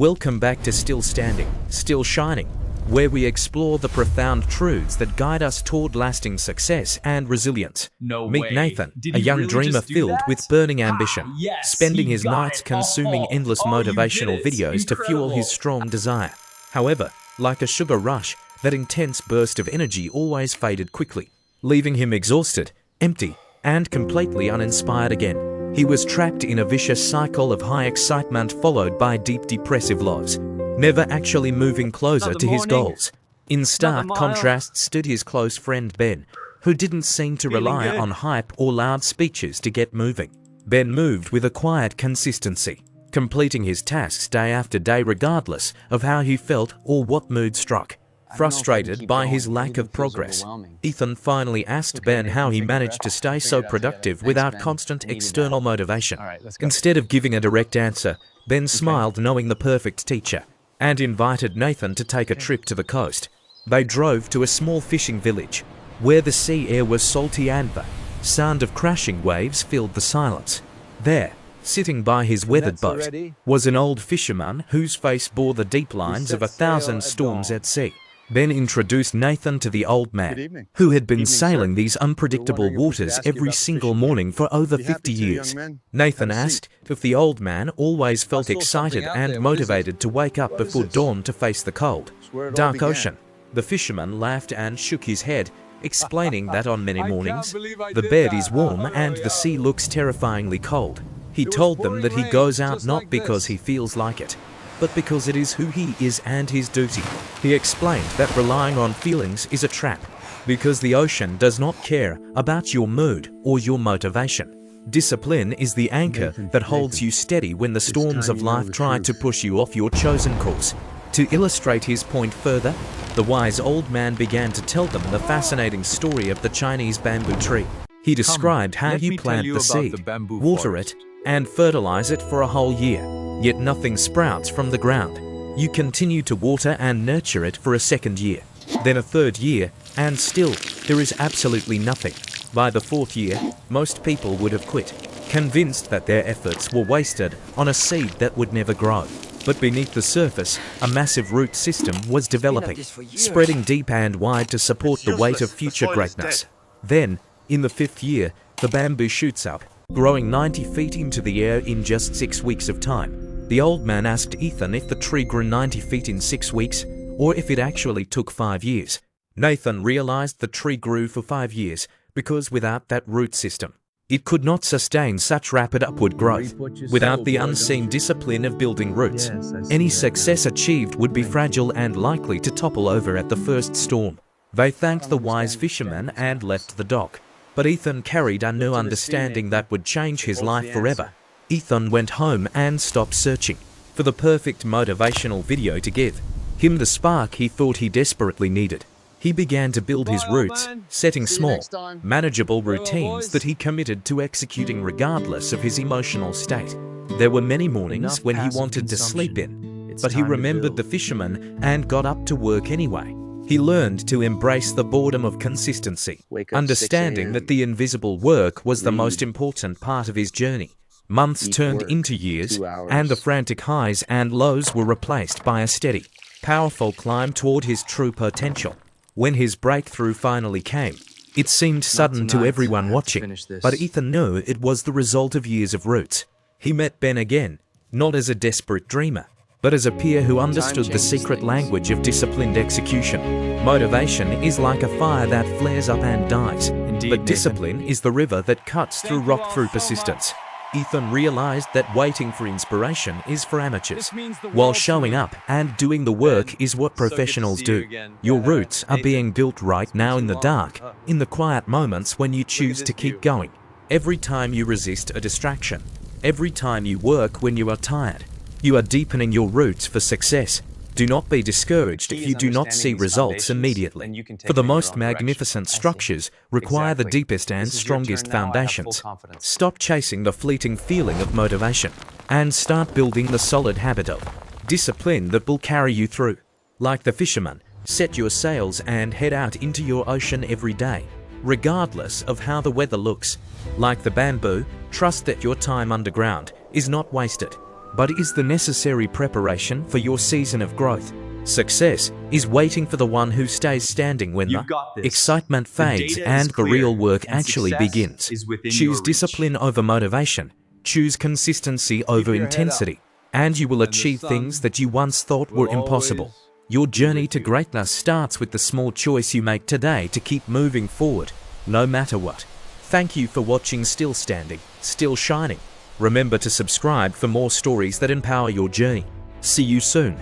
Welcome back to Still Standing, Still Shining, where we explore the profound truths that guide us toward lasting success and resilience. Meet Nathan, a young dreamer filled with burning ambition, spending his nights consuming endless motivational videos to fuel his strong desire. However, like a sugar rush, that intense burst of energy always faded quickly, leaving him exhausted, empty, and completely uninspired again. He was trapped in a vicious cycle of high excitement followed by deep depressive lows, never actually moving closer to his goals. In stark contrast stood his close friend Ben, who didn't seem to rely on hype or loud speeches to get moving. Ben moved with a quiet consistency, completing his tasks day after day regardless of how he felt or what mood struck. Frustrated by his lack of progress, Ethan finally asked Ben how he managed to stay so productive without constant external motivation. Instead of giving a direct answer, Ben smiled, knowing the perfect teacher, and invited Nathan to take a trip to the coast. They drove to a small fishing village, where the sea air was salty and the sound of crashing waves filled the silence. There, sitting by his weathered boat, was an old fisherman whose face bore the deep lines of 1,000 storms at sea. Ben introduced Nathan to the old man, who had been sailing these unpredictable waters every single morning for over 50 years. Nathan asked if the old man always felt excited and motivated to wake up before dawn to face the cold, dark ocean. The fisherman laughed and shook his head, explaining that on many mornings, the bed is warm and the sea looks terrifyingly cold. He told them that he goes out not because he feels like it, but because it is who he is and his duty. He explained that relying on feelings is a trap, because the ocean does not care about your mood or your motivation. Discipline is the anchor that holds you steady when the storms of life try to push you off your chosen course. To illustrate his point further, the wise old man began to tell them the fascinating story of the Chinese bamboo tree. He described how you plant the seed, water it, and fertilize it for a whole year, yet nothing sprouts from the ground. You continue to water and nurture it for a second year, then a third year, and still, there is absolutely nothing. By the fourth year, most people would have quit, convinced that their efforts were wasted on a seed that would never grow. But beneath the surface, a massive root system was developing, spreading deep and wide to support the weight of future greatness. Then, in the fifth year, the bamboo shoots up, growing 90 feet into the air in just 6 weeks of time. The old man asked Ethan if the tree grew 90 feet in 6 weeks, or if it actually took 5 years. Nathan realized the tree grew for 5 years, because without that root system, it could not sustain such rapid upward growth. Without the unseen discipline of building roots, any success achieved would be fragile and likely to topple over at the first storm. They thanked the wise fisherman and left the dock. But Ethan carried a new understanding that would change his life forever. Ethan went home and stopped searching for the perfect motivational video to give him the spark he thought he desperately needed. He began to build his roots, setting small, manageable routines that he committed to executing regardless of his emotional state. There were many mornings when he wanted to sleep in, but he remembered the fisherman and got up to work anyway. He learned to embrace the boredom of consistency, understanding that the invisible work was the most important part of his journey. Months turned into years, and the frantic highs and lows were replaced by a steady, powerful climb toward his true potential. When his breakthrough finally came, it seemed sudden to everyone watching, but Ethan knew it was the result of years of roots. He met Ben again, not as a desperate dreamer, but as a peer who understood the secret language of disciplined execution. Motivation is like a fire that flares up and dies, but discipline is the river that cuts through rock through persistence. Ethan realized that waiting for inspiration is for amateurs, while showing up and doing the work is what professionals do. Your roots are being built right now in the dark, in the quiet moments when you choose to keep going. Every time you resist a distraction, every time you work when you are tired, you are deepening your roots for success. Do not be discouraged if you do not see results immediately, for the most magnificent structures require the deepest and strongest foundations. Stop chasing the fleeting feeling of motivation and start building the solid habit of discipline that will carry you through. Like the fisherman, set your sails and head out into your ocean every day, regardless of how the weather looks. Like the bamboo, trust that your time underground is not wasted. but is the necessary preparation for your season of growth. Success is waiting for the one who stays standing when the excitement fades and the real work actually begins. Choose discipline over motivation. Choose consistency over intensity. And you will achieve things that you once thought were impossible. Your journey to greatness starts with the small choice you make today to keep moving forward, no matter what. Thank you for watching Still Standing, Still Shining. Remember to subscribe for more stories that empower your journey. See you soon.